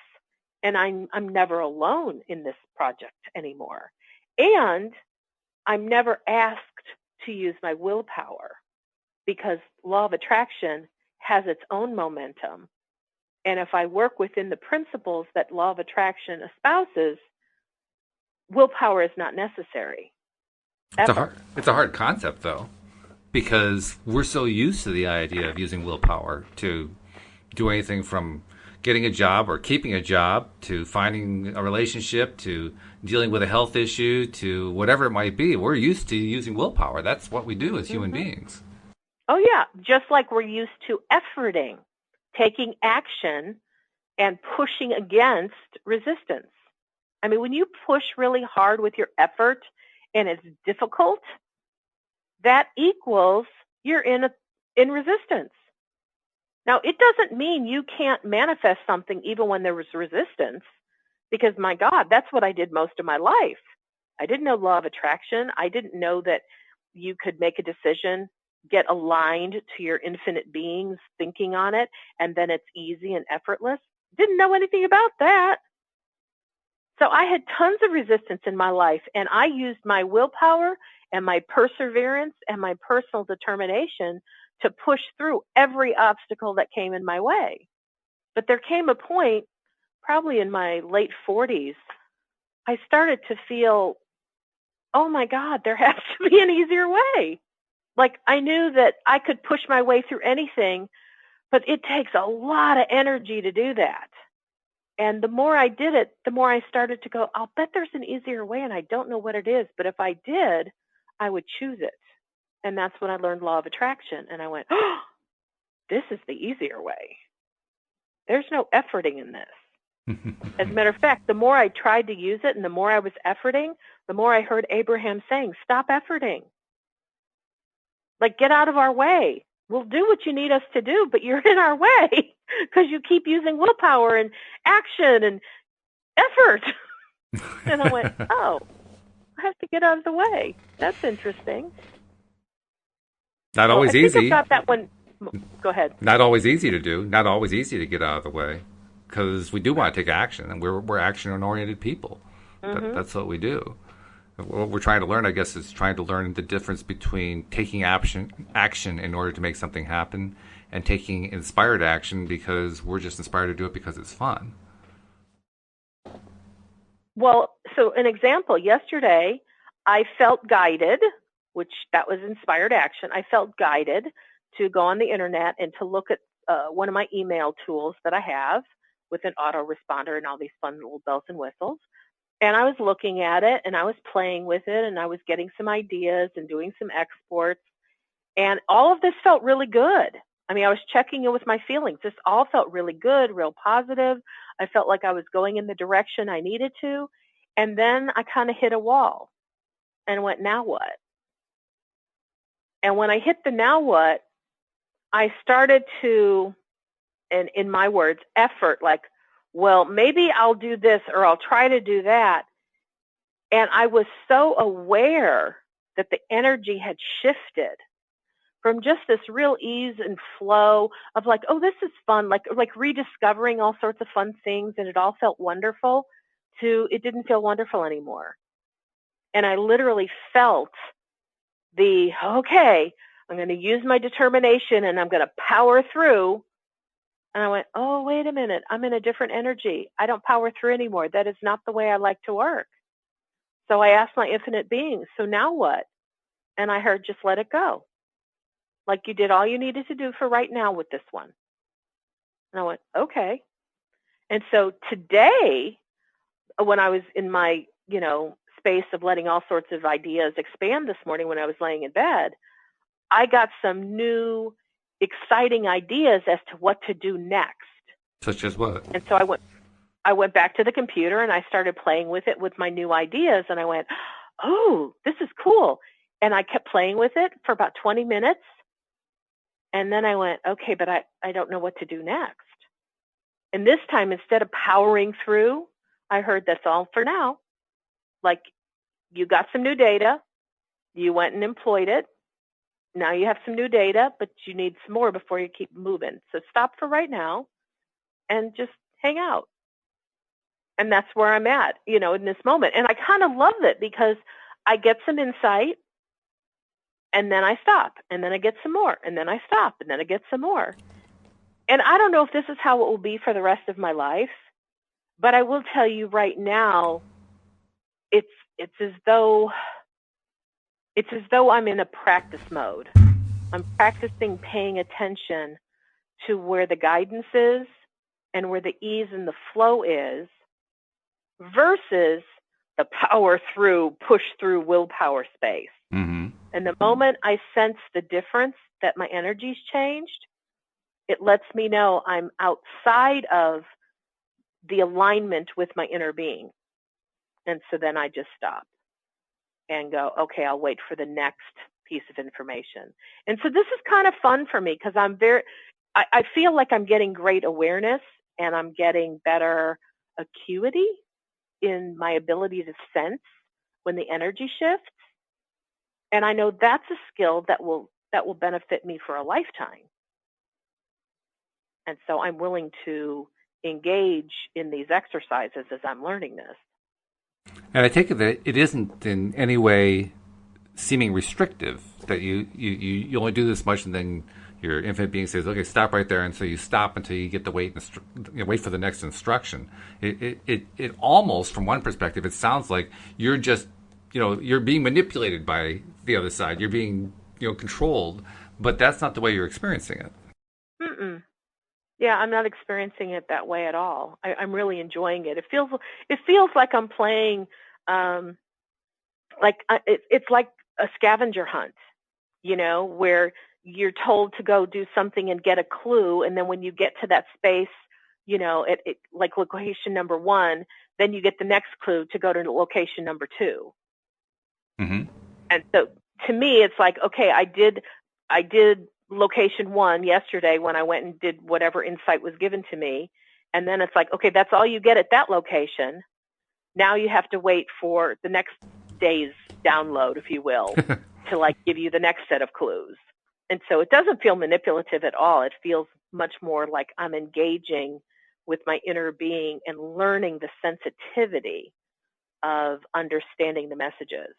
and I'm never alone in this project anymore. And I'm never asked to use my willpower, because law of attraction has its own momentum. And if I work within the principles that law of attraction espouses, willpower is not necessary. It's a hard concept, though, because we're so used to the idea of using willpower to do anything from getting a job or keeping a job to finding a relationship to dealing with a health issue to whatever it might be. We're used to using willpower. That's what we do as human beings. Oh, yeah. Just like we're used to efforting, taking action and pushing against resistance. I mean, when you push really hard with your effort and it's difficult, that equals you're in resistance. Now, it doesn't mean you can't manifest something even when there was resistance, because, my God, that's what I did most of my life. I didn't know law of attraction. I didn't know that you could make a decision, get aligned to your infinite being's thinking on it, and then it's easy and effortless. Didn't know anything about that. So I had tons of resistance in my life, and I used my willpower and my perseverance and my personal determination to push through every obstacle that came in my way. But there came a point, probably in my late 40s, I started to feel, oh my God, there has to be an easier way. Like, I knew that I could push my way through anything, but it takes a lot of energy to do that. And the more I did it, the more I started to go, I'll bet there's an easier way, and I don't know what it is. But if I did, I would choose it. And that's when I learned law of attraction. And I went, oh, this is the easier way. There's no efforting in this. As a matter of fact, the more I tried to use it and the more I was efforting, the more I heard Abraham saying, stop efforting. Like, get out of our way. We'll do what you need us to do, but you're in our way because you keep using willpower and action and effort. And I went, oh, I have to get out of the way. That's interesting. Not always easy. I think about that one. Go ahead. Not always easy to do. Not always easy to get out of the way, because we do want to take action, and we're action-oriented people. That's what we do. What we're trying to learn, I guess, is trying to learn the difference between taking action in order to make something happen and taking inspired action because we're just inspired to do it because it's fun. Well, so an example, yesterday I felt guided, which that was inspired action. I felt guided to go on the internet and to look at one of my email tools that I have with an autoresponder and all these fun little bells and whistles. And I was looking at it and I was playing with it and I was getting some ideas and doing some exports. And all of this felt really good. I mean, I was checking in with my feelings. This all felt really good, real positive. I felt like I was going in the direction I needed to. And then I kind of hit a wall and went, now what? And when I hit the now what, I started to, and in my words, effort, like, well, maybe I'll do this or I'll try to do that. And I was so aware that the energy had shifted from just this real ease and flow of like, oh, this is fun, like rediscovering all sorts of fun things, and it all felt wonderful, to it didn't feel wonderful anymore. And I literally felt okay, I'm going to use my determination and I'm going to power through. And I went, oh, wait a minute, I'm in a different energy. I don't power through anymore. That is not the way I like to work. So I asked my infinite beings, so now what? And I heard, just let it go. Like, you did all you needed to do for right now with this one. And I went, okay. And so today, when I was in my, space of letting all sorts of ideas expand this morning when I was laying in bed, I got some new exciting ideas as to what to do next. Such as what? And so I went back to the computer and I started playing with it with my new ideas. And I went, oh, this is cool. And I kept playing with it for about 20 minutes. And then I went, okay, but I don't know what to do next. And this time, instead of powering through, I heard, that's all for now. Like, you got some new data. You went and employed it. Now you have some new data, but you need some more before you keep moving. So stop for right now and just hang out. And that's where I'm at, in this moment. And I kind of love it because I get some insight and then I stop and then I get some more and then I stop and then I get some more. And I don't know if this is how it will be for the rest of my life, but I will tell you right now, it's as though I'm in a practice mode. I'm practicing paying attention to where the guidance is and where the ease and the flow is versus the power through, push through willpower space. Mm-hmm. And the moment I sense the difference, that my energy's changed, it lets me know I'm outside of the alignment with my inner being. And so then I just stop and go, okay, I'll wait for the next piece of information. And so this is kind of fun for me because I feel like I'm getting great awareness and I'm getting better acuity in my ability to sense when the energy shifts. And I know that's a skill that will benefit me for a lifetime. And so I'm willing to engage in these exercises as I'm learning this. And I take it that it isn't in any way seeming restrictive, that you only do this much and then your infinite being says, okay, stop right there. And so you stop until you get to wait for the next instruction. It almost, from one perspective, it sounds like you're just, you're being manipulated by the other side. You're being, controlled, but that's not the way you're experiencing it. Mm-mm. Yeah, I'm not experiencing it that way at all. I'm really enjoying it. It feels like I'm playing, it's like a scavenger hunt, where you're told to go do something and get a clue, and then when you get to that space, like location number 1, then you get the next clue to go to location number 2. Mm-hmm. And so to me, it's like, okay, I did location 1 yesterday when I went and did whatever insight was given to me. And then it's like, okay, that's all you get at that location. Now you have to wait for the next day's download, if you will, to like give you the next set of clues. And so it doesn't feel manipulative at all. It feels much more like I'm engaging with my inner being and learning the sensitivity of understanding the messages.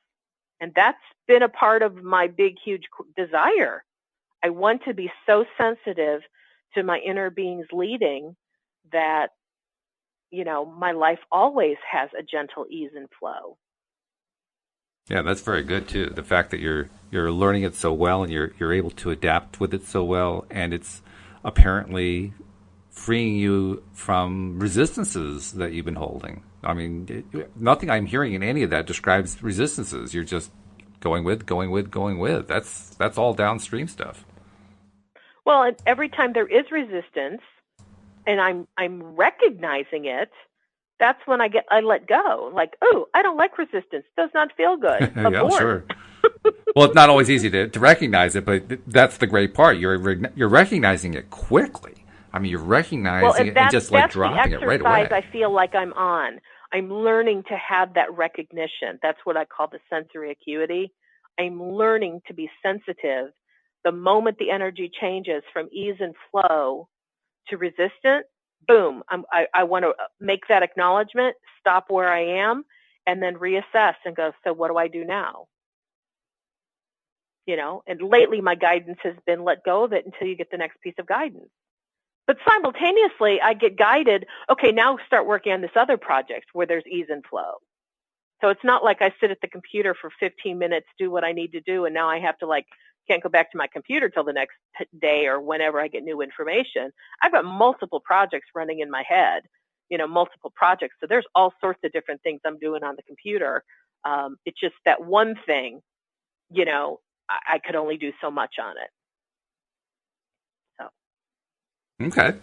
And that's been a part of my big, huge desire. I want to be so sensitive to my inner being's leading that, my life always has a gentle ease and flow. Yeah, that's very good too. The fact that you're learning it so well and you're able to adapt with it so well, and it's apparently freeing you from resistances that you've been holding. I mean, nothing I'm hearing in any of that describes resistances. You're just going with. That's all downstream stuff. Well, and every time there is resistance, and I'm recognizing it, that's when I let go. Like, oh, I don't like resistance. Does not feel good. Yeah, sure. Well, it's not always easy to recognize it, but that's the great part. You're recognizing it quickly. I mean, you're recognizing it and just like dropping it right away. I feel like I'm on. I'm learning to have that recognition. That's what I call the sensory acuity. I'm learning to be sensitive. The moment the energy changes from ease and flow to resistant, boom, I want to make that acknowledgement, stop where I am, and then reassess and go, so what do I do now? And lately my guidance has been let go of it until you get the next piece of guidance. But simultaneously, I get guided, okay, now start working on this other project where there's ease and flow. So it's not like I sit at the computer for 15 minutes, do what I need to do, and now I have to can't go back to my computer till the next day or whenever I get new information. I've got multiple projects running in my head, multiple projects. So there's all sorts of different things I'm doing on the computer. It's just that one thing, I could only do so much on it. Okay.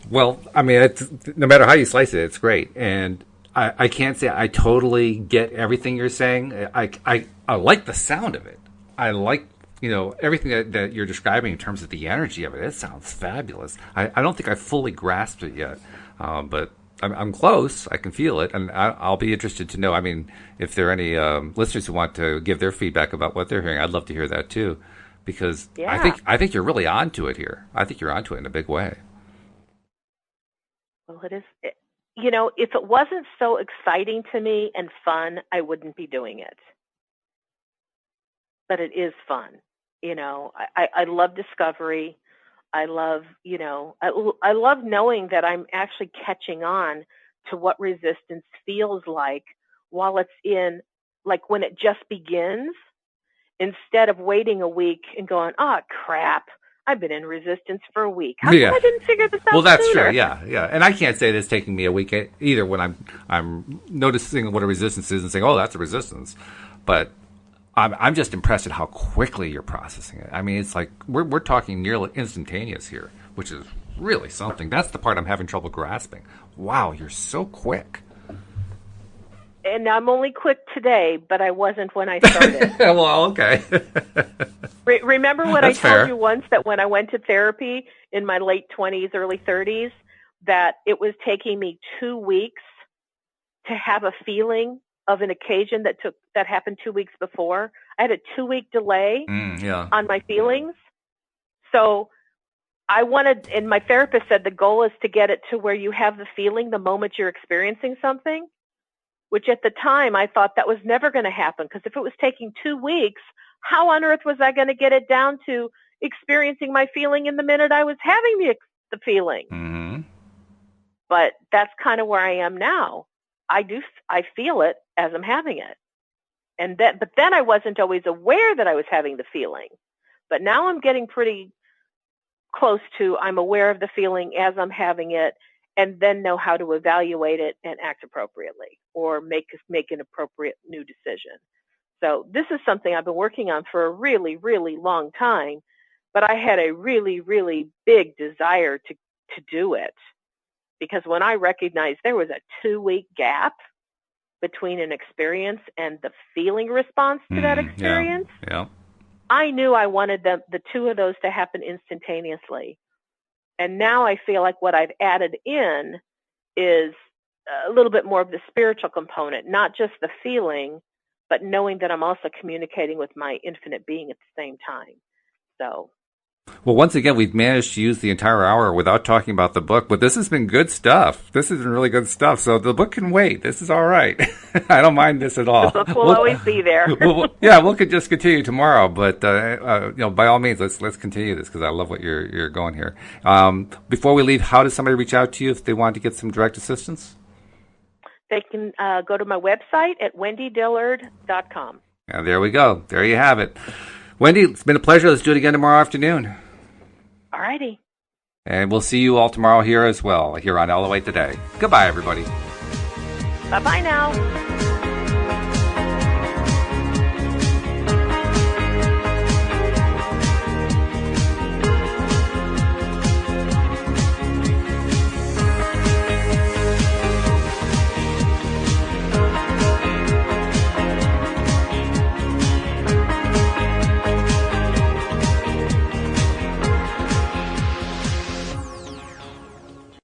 Well, I mean, no matter how you slice it, it's great. And I can't say I totally get everything you're saying. I like the sound of it. I like, everything that you're describing in terms of the energy of it. It sounds fabulous. I don't think I fully grasped it yet, but I'm close. I can feel it. And I'll be interested to know, I mean, if there are any listeners who want to give their feedback about what they're hearing, I'd love to hear that too. Because yeah. I think you're really onto it here. I think you're onto it in a big way. Well, it is. If it wasn't so exciting to me and fun, I wouldn't be doing it. But it is fun. I love discovery. I love, I love knowing that I'm actually catching on to what resistance feels like while it's in, like when it just begins. Instead of waiting a week and going, oh, crap, I've been in resistance for a week. How come I didn't figure this out Well, that's sooner? true, yeah. And I can't say that it's taking me a week either when I'm noticing what a resistance is and saying, oh, that's a resistance. But I'm just impressed at how quickly you're processing it. I mean, it's like we're talking nearly instantaneous here, which is really something. That's the part I'm having trouble grasping. Wow, you're so quick. And I'm only quick today, but I wasn't when I started. Well, okay. Remember what That's I told fair. you once, that when I went to therapy in my late 20s, early 30s, that it was taking me 2 weeks to have a feeling of an occasion that happened 2 weeks before. I had a 2-week delay on my feelings. So I wanted, and my therapist said the goal is to get it to where you have the feeling the moment you're experiencing something. Which at the time I thought that was never going to happen, because if it was taking 2 weeks, how on earth was I going to get it down to experiencing my feeling in the minute I was having the feeling? Mm-hmm. But that's kind of where I am now. I feel it as I'm having it. But then I wasn't always aware that I was having the feeling. But now I'm getting pretty close to, I'm aware of the feeling as I'm having it, and then know how to evaluate it and act appropriately or make an appropriate new decision. So this is something I've been working on for a really, really long time, but I had a really, really big desire to do it, because when I recognized there was a 2-week gap between an experience and the feeling response to that experience, I knew I wanted the two of those to happen instantaneously. And now I feel like what I've added in is a little bit more of the spiritual component, not just the feeling, but knowing that I'm also communicating with my infinite being at the same time. So. Well, once again, we've managed to use the entire hour without talking about the book, but this has been good stuff. This has been really good stuff. So the book can wait. This is all right. I don't mind this at all. The book will always be there. We'll just continue tomorrow, but by all means, let's continue this, because I love what you're going here. Before we leave, how does somebody reach out to you if they want to get some direct assistance? They can go to my website at wendydillard.com. There we go. There you have it. Wendy, it's been a pleasure. Let's do it again tomorrow afternoon. All righty. And we'll see you all tomorrow here as well, here on LOA Today. Goodbye, everybody. Bye-bye now.